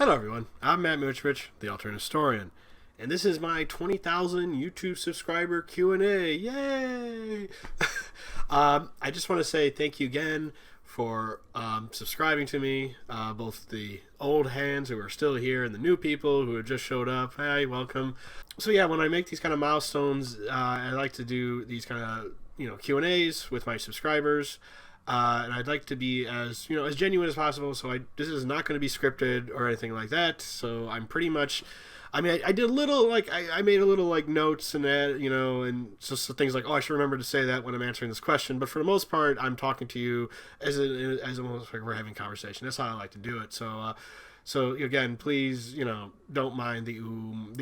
Hello everyone, I'm Matt Mitrich, the Alternate Historian, and this is my 20,000 YouTube subscriber Q&A. Yay! I just want to say thank you again for subscribing to me, both the old hands who are still here and the new people who have just showed up. Hey, welcome. So yeah, when I make these kind of milestones, I like to do these kind of Q&As with my subscribers. And I'd like to be as as genuine as possible. So this is not going to be scripted or anything like that. So I'm pretty much, I did a little I made a little notes and that and so things like, oh, I should remember to say that when I'm answering this question. But for the most part, I'm talking to you as almost like we're having a conversation. That's how I like to do it. So again, please don't mind the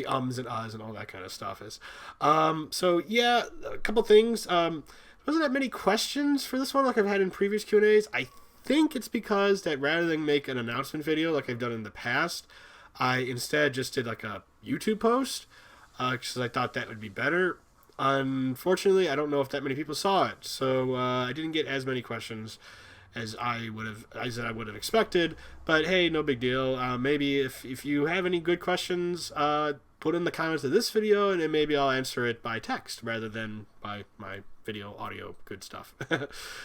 ums and uhs and all that kind of stuff. So yeah, a couple things. Wasn't that many questions for this one like I've had in previous Q&As. I think it's because that rather than make an announcement video like I've done in the past, I instead just did like a YouTube post because I thought that would be better. Unfortunately, I don't know if that many people saw it, so I didn't get as many questions as I would have expected. But hey, no big deal. Maybe if you have any good questions, put in the comments of this video, and then maybe I'll answer it by text rather than by my video, audio, good stuff.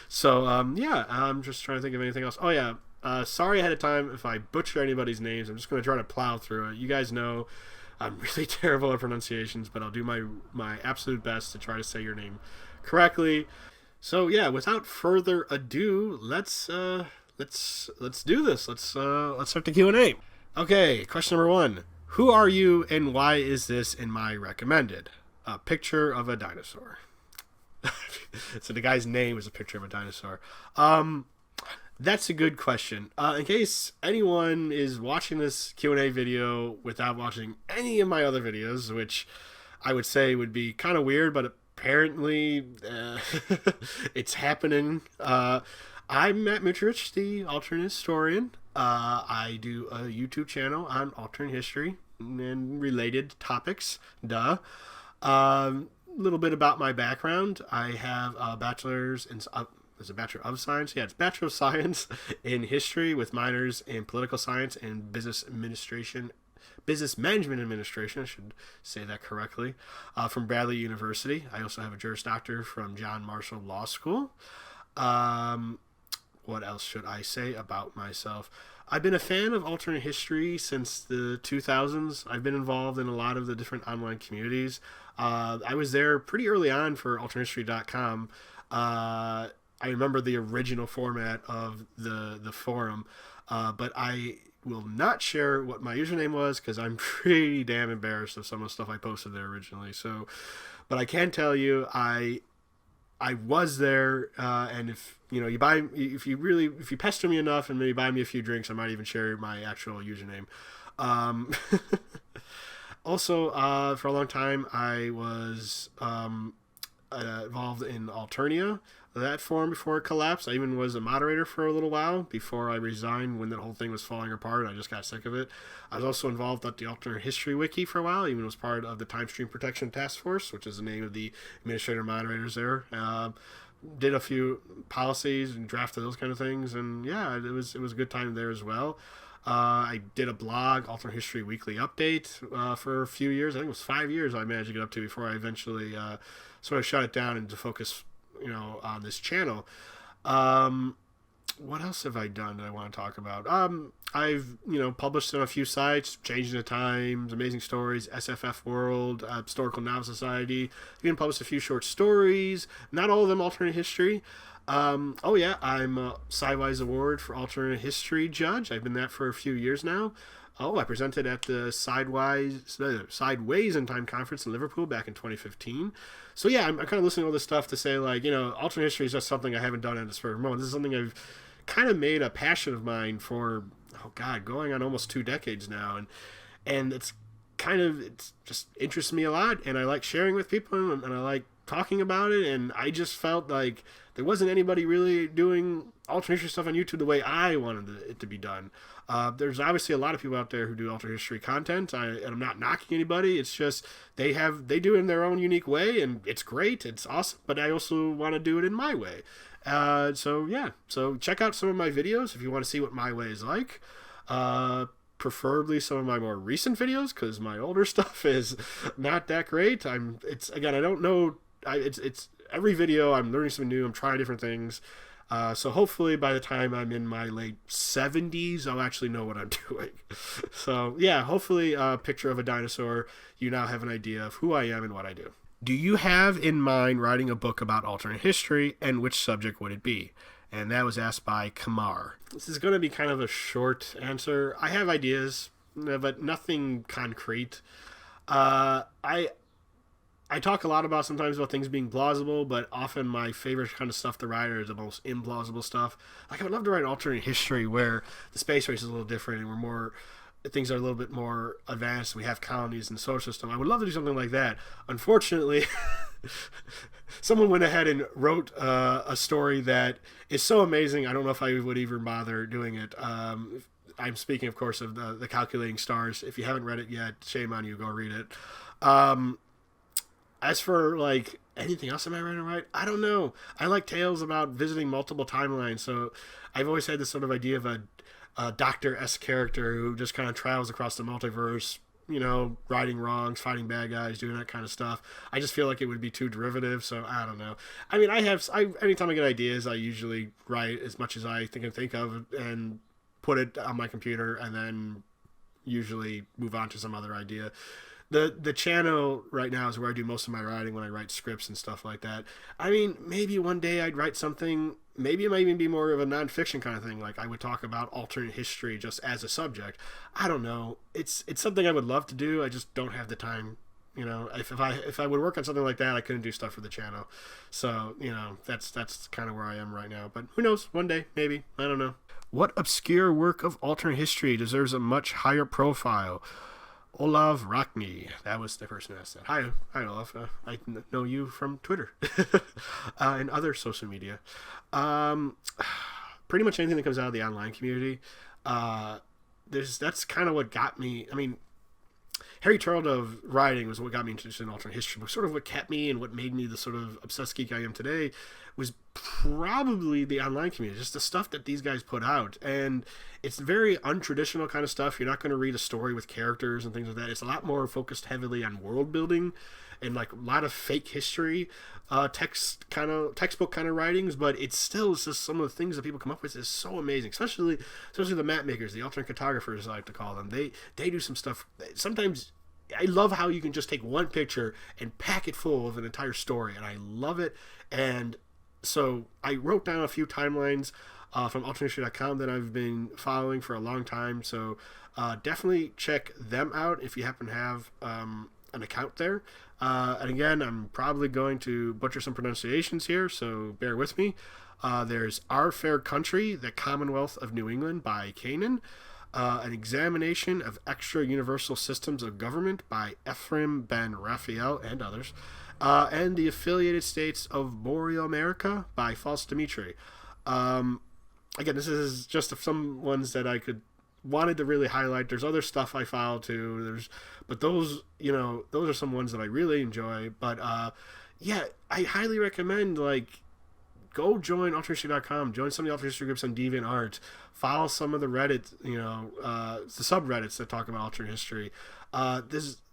So yeah, I'm just trying to think of anything else. Oh yeah, sorry ahead of time if I butcher anybody's names. I'm just going to try to plow through it. You guys know I'm really terrible at pronunciations, but I'll do my absolute best to try to say your name correctly. So yeah, without further ado, let's do this. Let's start the Q&A. Okay, question number 1. Who are you and why is this in my recommended? A picture of a dinosaur. So the guy's name is a picture of a dinosaur. That's a good question. In case anyone is watching this Q&A video without watching any of my other videos, which I would say would be kind of weird, but apparently it's happening. I'm Matt Mitrich, the alternate historian. I do a YouTube channel on alternate history and related topics. Little bit about my background. I have a bachelor's in is a Bachelor of Science. Yeah, it's Bachelor of Science in History with minors in Political Science and Business Management Administration. I should say that correctly. From Bradley University. I also have a Juris Doctor from John Marshall Law School. What else should I say about myself? I've been a fan of alternate history since the 2000s. I've been involved in a lot of the different online communities. I was there pretty early on for alternatehistory.com. I remember the original format of the forum, but I will not share what my username was because I'm pretty damn embarrassed of some of the stuff I posted there originally. So, but I can tell you, I was there, and if you pester me enough and maybe buy me a few drinks, I might even share my actual username. Also, for a long time, I was involved in Alternia, that forum before it collapsed. I even was a moderator for a little while before I resigned when that whole thing was falling apart and I just got sick of it. I was also involved at the Alternate History Wiki for a while, even was part of the Time Stream Protection Task Force, which is the name of the administrator moderators there. Did a few policies and drafted those kind of things, and yeah, it was a good time there as well. I did a blog, Alternate History Weekly Update, for a few years. I think it was 5 years I managed to get up to before I eventually sort of shut it down and to focus on this channel. What else have I done that I want to talk about? I've published on a few sites: Changing the Times, Amazing Stories, SFF World, Historical Novel Society. I've even published a few short stories, not all of them alternate history. Oh yeah, I'm a Sidewise Award for Alternate History judge. I've been that for a few years now. Oh, I presented at the Sideways in Time Conference in Liverpool back in 2015. So yeah, I'm kind of listening to all this stuff to say alternate history is just something I haven't done at the spur of the moment. This is something I've kind of made a passion of mine for, going on almost 2 decades now, and it just interests me a lot, and I like sharing with people, and I like talking about it, and I just felt like there wasn't anybody really doing alternate history stuff on YouTube the way I wanted it to be done. There's obviously a lot of people out there who do alternate history content, and I'm not knocking anybody. It's just they do it in their own unique way, and it's great, it's awesome, but I also want to do it in my way. So check out some of my videos if you want to see what my way is like. preferably some of my more recent videos, because my older stuff is not that great. It's again, I don't know. It's every video I'm learning something new. I'm trying different things. So hopefully by the time I'm in my late 70s, I'll actually know what I'm doing. So yeah, hopefully a picture of a dinosaur, you now have an idea of who I am and what I do. Do you have in mind writing a book about alternate history, and which subject would it be? And that was asked by Kamar. This is going to be kind of a short answer. I have ideas, but nothing concrete. I talk a lot about sometimes about things being plausible, but often my favorite kind of stuff to write is the most implausible stuff. Like, I would love to write an alternate history where the space race is a little different and things are a little bit more advanced. We have colonies in the solar system. I would love to do something like that. Unfortunately, someone went ahead and wrote a story that is so amazing, I don't know if I would even bother doing it. I'm speaking, of course, of the Calculating Stars. If you haven't read it yet, shame on you, go read it. As for, like, anything else am I writing right? I don't know. I like tales about visiting multiple timelines, so I've always had this sort of idea of a Doctor-esque character who just kind of travels across the multiverse, righting wrongs, fighting bad guys, doing that kind of stuff. I just feel like it would be too derivative, so I don't know. I mean, anytime I get ideas, I usually write as much as I can think of and put it on my computer, and then usually move on to some other idea. The channel right now is where I do most of my writing when I write scripts and stuff like that. I mean, maybe one day I'd write something, maybe it might even be more of a nonfiction kind of thing. Like, I would talk about alternate history just as a subject. I don't know. It's something I would love to do. I just don't have the time. If I would work on something like that, I couldn't do stuff for the channel. So, that's kind of where I am right now. But who knows? One day, maybe. I don't know. What obscure work of alternate history deserves a much higher profile? Olav Rockney. That was the person who asked that. Hi Olav. I know you from Twitter and other social media. Pretty much anything that comes out of the online community. That's kind of what got me. I mean, Harry Turtledove writing was what got me interested in alternate history, but sort of what kept me and what made me the sort of obsessed geek I am today was probably the online community, just the stuff that these guys put out. And it's very untraditional kind of stuff. You're not going to read a story with characters and things like that. It's a lot more focused heavily on world building and like a lot of fake history, textbook kind of writings, but it's still just some of the things that people come up with is so amazing, especially the map makers, the alternate cartographers, I like to call them. They do some stuff. Sometimes I love how you can just take one picture and pack it full of an entire story, and I love it. And so I wrote down a few timelines from alternatehistory.com that I've been following for a long time. So definitely check them out if you happen to have an account there. And again, I'm probably going to butcher some pronunciations here, so bear with me. There's Our Fair Country, The Commonwealth of New England by Kanan. An Examination of Extra Universal Systems of Government by Ephraim Ben Raphael and others. And The Affiliated States of Boreal America by False Dimitri. Again, this is just some ones that I wanted to really highlight. There's other stuff I follow too. But those are some ones that I really enjoy. But yeah, I highly recommend go join alternatehistory.com, join some of the alternate history groups on DeviantArt, follow some of the Reddit, the subreddits that talk about alternate history.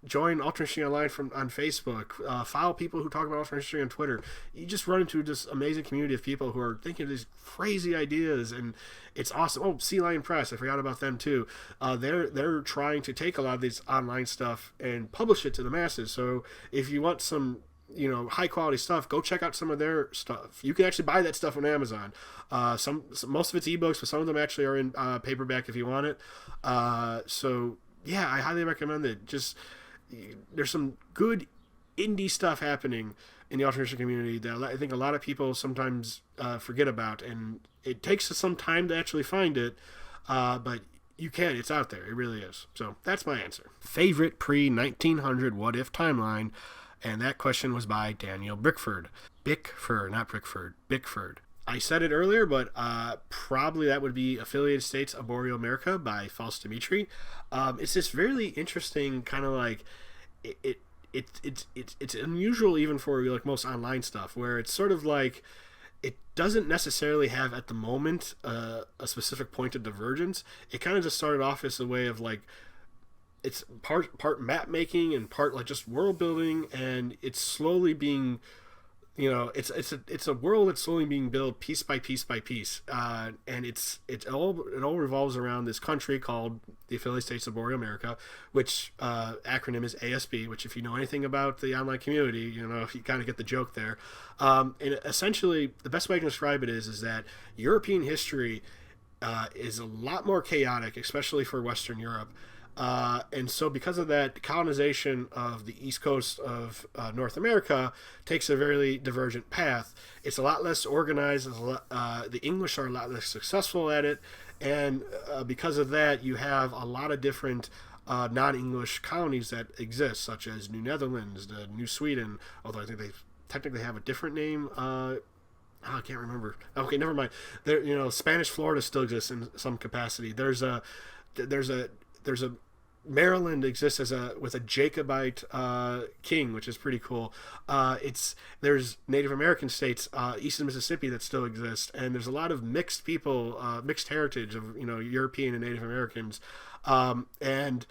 Join Alternate History Online on Facebook. Follow people who talk about alternate history on Twitter. You just run into this amazing community of people who are thinking of these crazy ideas, and it's awesome. Oh, Sea Lion Press, I forgot about them too. They're trying to take a lot of these online stuff and publish it to the masses. So if you want some high quality stuff, go check out some of their stuff. You can actually buy that stuff on Amazon. Most of it's ebooks, but some of them actually are in paperback if you want it. So yeah, I highly recommend it. There's some good indie stuff happening in the alternate history community that I think a lot of people sometimes forget about, and it takes some time to actually find it, but it's out there. It really is. So that's my answer. Favorite pre-1900 what if timeline. And that question was by Daniel Bickford. Bickford, not Brickford. Bickford. I said it earlier, but probably that would be Affiliated States of Boreal America by False Dimitri. It's this really interesting kind of it's unusual even for most online stuff, where it's sort of like it doesn't necessarily have at the moment a specific point of divergence. It kind of just started off as a way of like, it's part map making and part like just world building, and it's slowly being, it's a world that's slowly being built piece by piece by piece, and it all revolves around this country called the Affiliated States of Boreal America, which acronym is ASB. Which, if you know anything about the online community, you kind of get the joke there. And essentially, the best way I can describe it is that European history is a lot more chaotic, especially for Western Europe. And so because of that, colonization of the east coast of North America takes a very divergent path. It's a lot less organized. The English are a lot less successful at it. And because of that, you have a lot of different non-English colonies that exist, such as New Netherlands, the New Sweden, although I think they technically have a different name. I can't remember. Okay, never mind. There, Spanish Florida still exists in some capacity. There's a Maryland exists with a Jacobite king, which is pretty cool. There's Native American states east of Mississippi that still exist, and there's a lot of mixed people, mixed heritage of European and Native Americans, and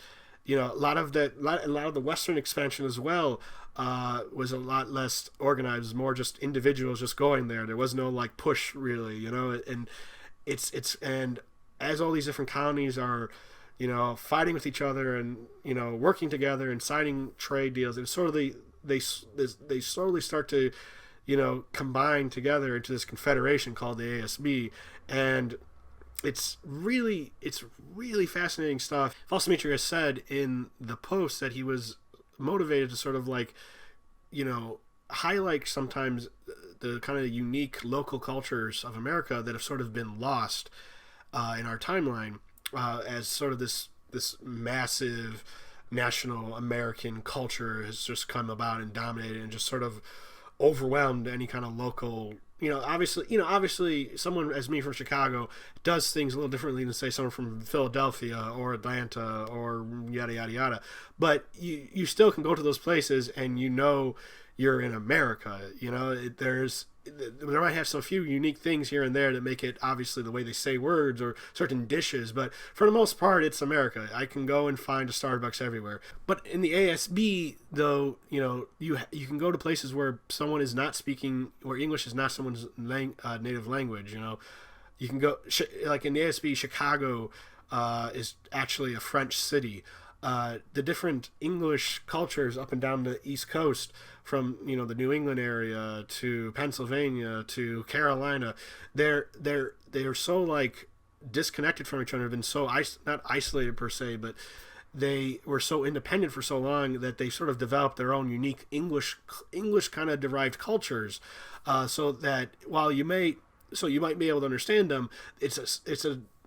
a lot of the Western expansion as well was a lot less organized. It was more just individuals just going there. There was no like push really, and and as all these different colonies are fighting with each other and working together and signing trade deals, and sort of they slowly start to combine together into this confederation called the ASB, and it's really fascinating stuff. Falsamitrius said in the post that he was motivated to sort of like highlight sometimes the kind of unique local cultures of America that have sort of been lost in our timeline. As sort of this massive national American culture has just come about and dominated and just sort of overwhelmed any kind of local. Obviously, someone as me from Chicago does things a little differently than say someone from Philadelphia or Atlanta or yada yada yada. But you still can go to those places and you're in America. There might have some few unique things here and there that make it obviously the way they say words or certain dishes, but for the most part, it's America. I can go and find a Starbucks everywhere. But in the ASB, though, you can go to places where someone is not speaking, where English is not someone's native language. You can go like in the ASB, Chicago is actually a French city. The different English cultures up and down the East Coast, from the New England area to Pennsylvania to Carolina, they're so like disconnected from each other, been so not isolated per se, but they were so independent for so long that they sort of developed their own unique English kind of derived cultures, so that while you might be able to understand them,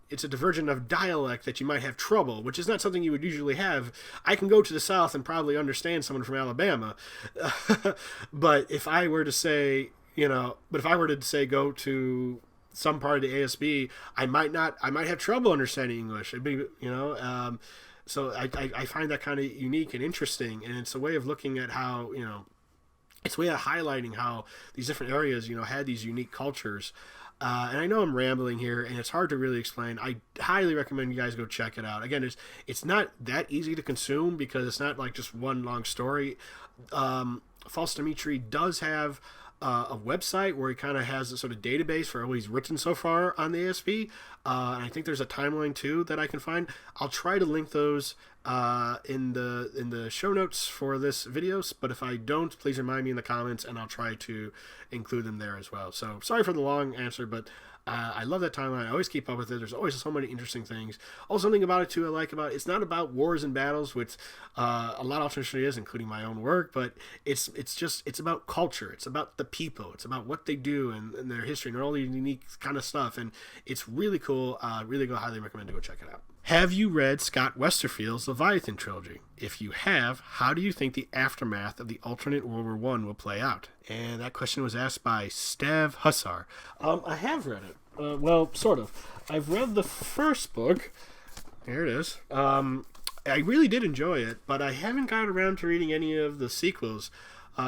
it's a diversion of dialect that you might have trouble, which is not something you would usually have. I can go to the South and probably understand someone from Alabama, but if I were to say, go to some part of the ASB, I might have trouble understanding English. It'd be, so I find that kind of unique and interesting, and it's a way of looking at how, it's a way of highlighting how these different areas, had these unique cultures. And I know I'm rambling here, and it's hard to really explain. I highly recommend you guys go check it out. Again, it's not that easy to consume because it's not like just one long story. False Dimitri does have a website where he kind of has a sort of database for what he's written so far on the ASB, and I think there's a timeline too that I can find. I'll try to link those in the show notes for this video, but if I don't, please remind me in the comments and I'll try to include them there as well. So sorry for the long answer, but I love that timeline. I always keep up with it. There's always so many interesting things. Also, something about it too I like about it, it's not about wars and battles, which a lot of alternate is, including my own work, but it's about culture. It's about the people. It's about what they do and their history and all the unique kind of stuff, and it's really cool. Really highly recommend to go check it out. Have you read Scott Westerfeld's Leviathan trilogy? If you have, how do you think the aftermath of the alternate World War I will play out? And that question was asked by Stev Hussar. I have read it. Well, sort of. I've read the first book. There it is. I really did enjoy it, but I haven't got around to reading any of the sequels.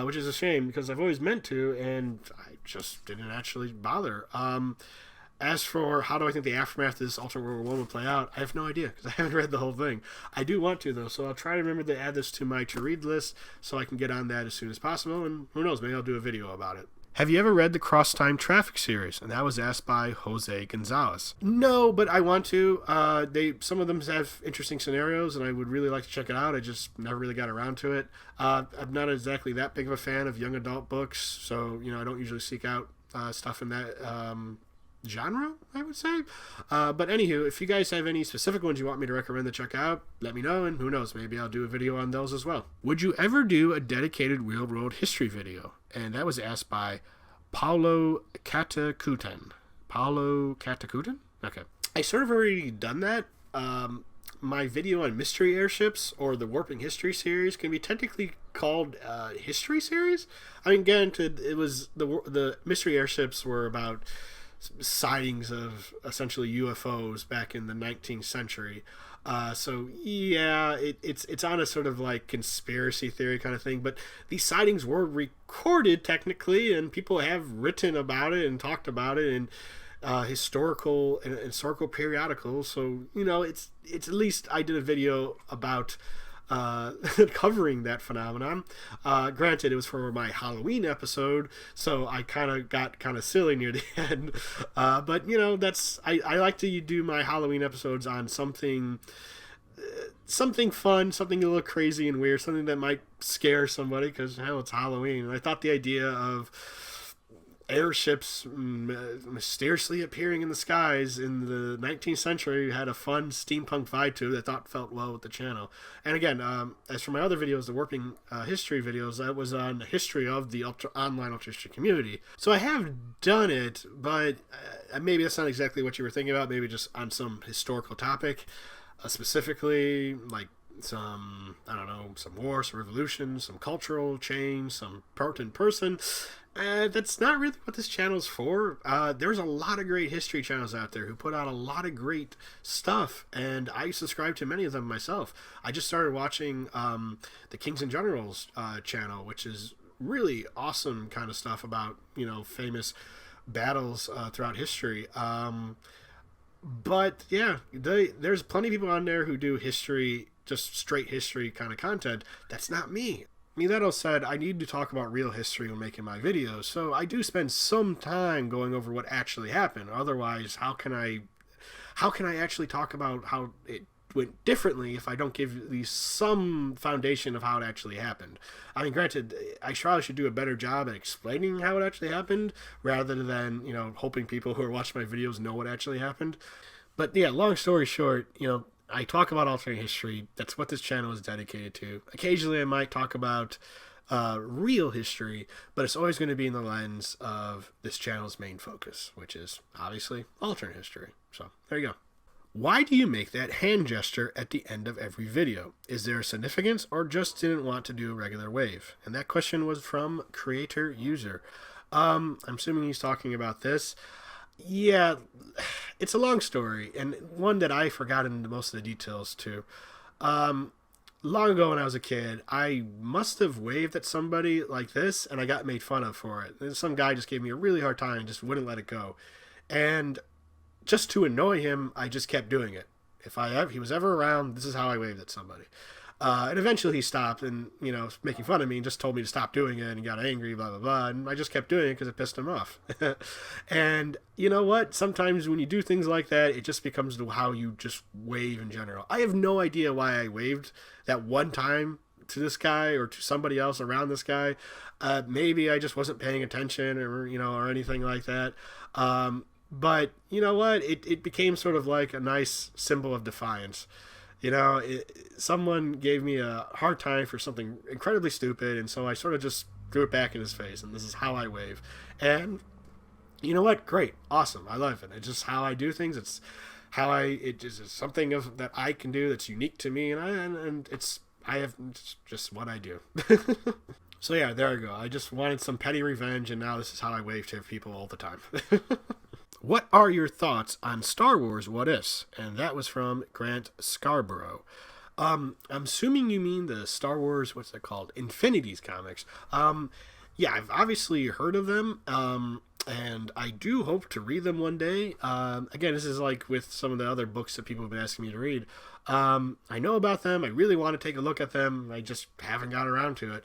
which is a shame because I've always meant to, and I just didn't actually bother. As for how do I think the aftermath of this alternate World War I will play out, I have no idea because I haven't read the whole thing. I do want to, though, so I'll try to remember to add this to my to-read list so I can get on that as soon as possible, and who knows, maybe I'll do a video about it. Have you ever read the Cross Time Traffic series? And that was asked by Jose Gonzalez. No, but I want to. Some of them have interesting scenarios, and I would really like to check it out. I just never really got around to it. I'm not exactly that big of a fan of young adult books, so I don't usually seek out stuff in that genre, I would say. But anywho, if you guys have any specific ones you want me to recommend to check out, let me know, and who knows, maybe I'll do a video on those as well. Would you ever do a dedicated railroad history video? And that was asked by Paulo Catacutan. Paulo Catacutan? Okay. I sort of already done that. My video on mystery airships or the Warping History series can be technically called history series. I mean, it was the mystery airships were about sightings of essentially UFOs back in the 19th century. So yeah, it's on a sort of like conspiracy theory kind of thing, but these sightings were recorded technically, and people have written about it and talked about it in historical periodicals. So it's at least I did a video about covering that phenomenon. Granted, it was for my Halloween episode, so I got silly near the end. But that's I like to do my Halloween episodes on something fun, something a little crazy and weird, something that might scare somebody because hell, it's Halloween. And I thought the idea of airships mysteriously appearing in the skies in the 19th century had a fun steampunk vibe to it. I thought felt well with the channel. And again, as for my other videos, the Warping History videos, that was on the history of the online ultra history community. So I have done it, but maybe that's not exactly what you were thinking about. Maybe just on some historical topic, specifically like some, I don't know, some war, some revolution, some cultural change, some important person. That's not really what this channel is for. There's a lot of great history channels out there who put out a lot of great stuff, and I subscribe to many of them myself. I just started watching the Kings and Generals channel, which is really awesome kind of stuff about famous battles throughout history. But yeah, there's plenty of people on there who do history, just straight history kind of content. That's not me. I mean, that all said, I need to talk about real history when making my videos, so I do spend some time going over what actually happened. Otherwise, how can I actually talk about how it went differently if I don't give at least some foundation of how it actually happened? I mean, granted, I probably should do a better job at explaining how it actually happened rather than, hoping people who are watching my videos know what actually happened. But yeah, long story short, I talk about alternate history. That's what this channel is dedicated to. Occasionally I might talk about real history, but it's always going to be in the lens of this channel's main focus, which is obviously alternate history. So there you go. Why do you make that hand gesture at the end of every video? Is there a significance or just didn't want to do a regular wave? And that question was from Creator User. I'm assuming he's talking about this. Yeah, it's a long story, and one that I forgotten most of the details to. Long ago when I was a kid, I must have waved at somebody like this, and I got made fun of for it. And some guy just gave me a really hard time and just wouldn't let it go. And just to annoy him, I just kept doing it. If he was ever around, this is how I waved at somebody. And eventually he stopped and, making fun of me and just told me to stop doing it and got angry, blah, blah, blah. And I just kept doing it because it pissed him off. And you know what? Sometimes when you do things like that, it just becomes how you just wave in general. I have no idea why I waved that one time to this guy or to somebody else around this guy. Maybe I just wasn't paying attention or anything like that. But you know what? It became sort of like a nice symbol of defiance. Someone gave me a hard time for something incredibly stupid, and so I sort of just threw it back in his face, and this is how I wave. And you know what? Great. Awesome. I love it. It's just how I do things. It's something that I can do that's unique to me, and it's just what I do. So yeah, there we go. I just wanted some petty revenge, and now this is how I wave to people all the time. What are your thoughts on Star Wars What Ifs? And that was from Grant Scarborough. I'm assuming you mean the Star Wars, what's it called? Infinities comics. Yeah, I've obviously heard of them. And I do hope to read them one day. Again, this is like with some of the other books that people have been asking me to read. I know about them. I really want to take a look at them. I just haven't got around to it.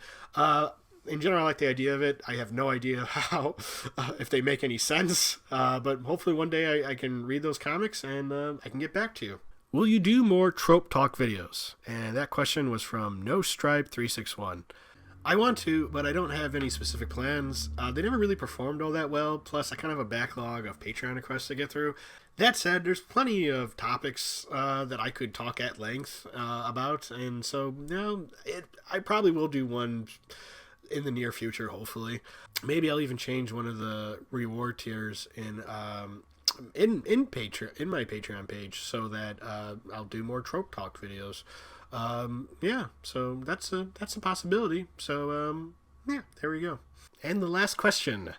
In general, I like the idea of it. I have no idea how, if they make any sense. But hopefully one day I can read those comics and I can get back to you. Will you do more trope talk videos? And that question was from NoStripe361. I want to, but I don't have any specific plans. They never really performed all that well. Plus, I kind of have a backlog of Patreon requests to get through. That said, there's plenty of topics that I could talk at length about. And so, I probably will do one in the near future, hopefully. Maybe I'll even change one of the reward tiers in Patreon, in my Patreon page, so that I'll do more trope talk videos. So that's a possibility. So there we go. And the last question: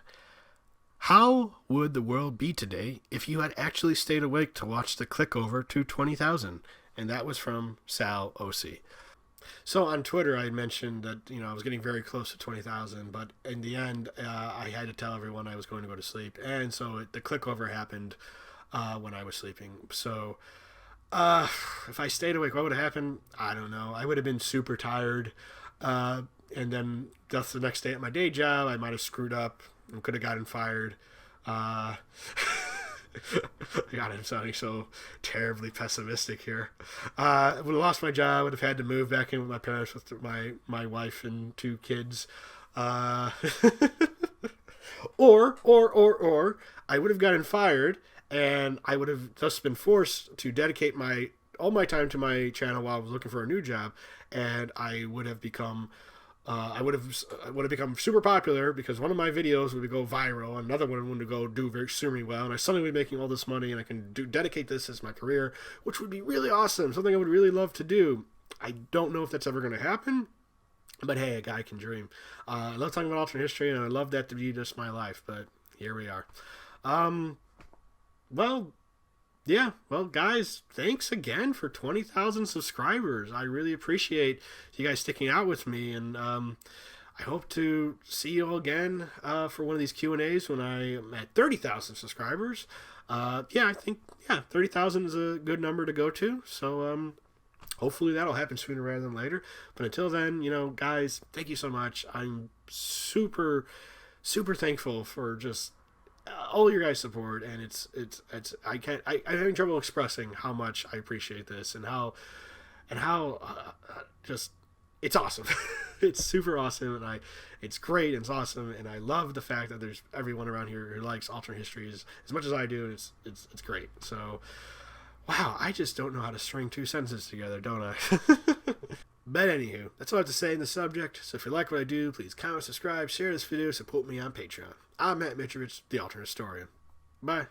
how would the world be today if you had actually stayed awake to watch the click over to 20,000? And that was from Sal OC. So on Twitter, I mentioned that I was getting very close to 20,000, but in the end, I had to tell everyone I was going to go to sleep, and so the click over happened when I was sleeping. So if I stayed awake, what would have happened? I don't know. I would have been super tired, and then that's the next day at my day job. I might have screwed up and could have gotten fired. God, I'm sounding so terribly pessimistic here. I would have lost my job. Would have had to move back in with my parents with my wife and 2 kids. Or I would have gotten fired, and I would have thus been forced to dedicate all my time to my channel while I was looking for a new job, and I would have become become super popular because one of my videos would go viral, another one would go do very extremely well, and I suddenly would be making all this money, and I can dedicate this as my career, which would be really awesome, something I would really love to do. I don't know if that's ever going to happen, but hey, a guy can dream. I love talking about alternate history, and I love that to be just my life, but here we are. Well, guys, thanks again for 20,000 subscribers. I really appreciate you guys sticking out with me, and I hope to see you all again for one of these Q&As when I'm at 30,000 subscribers. I think 30,000 is a good number to go to, so hopefully that'll happen sooner rather than later. But until then, guys, thank you so much. I'm super, super thankful for just all your guys' support, and I'm having trouble expressing how much I appreciate this and how just it's awesome. It's super awesome, and it's great, and it's awesome, and I love the fact that there's everyone around here who likes alternate histories as much as I do, and it's great. So, wow, I just don't know how to string 2 sentences together, don't I? But anywho, that's all I have to say in the subject. So if you like what I do, please comment, subscribe, share this video, support me on Patreon. I'm Matt Mitrovich, the Alternate Historian. Bye.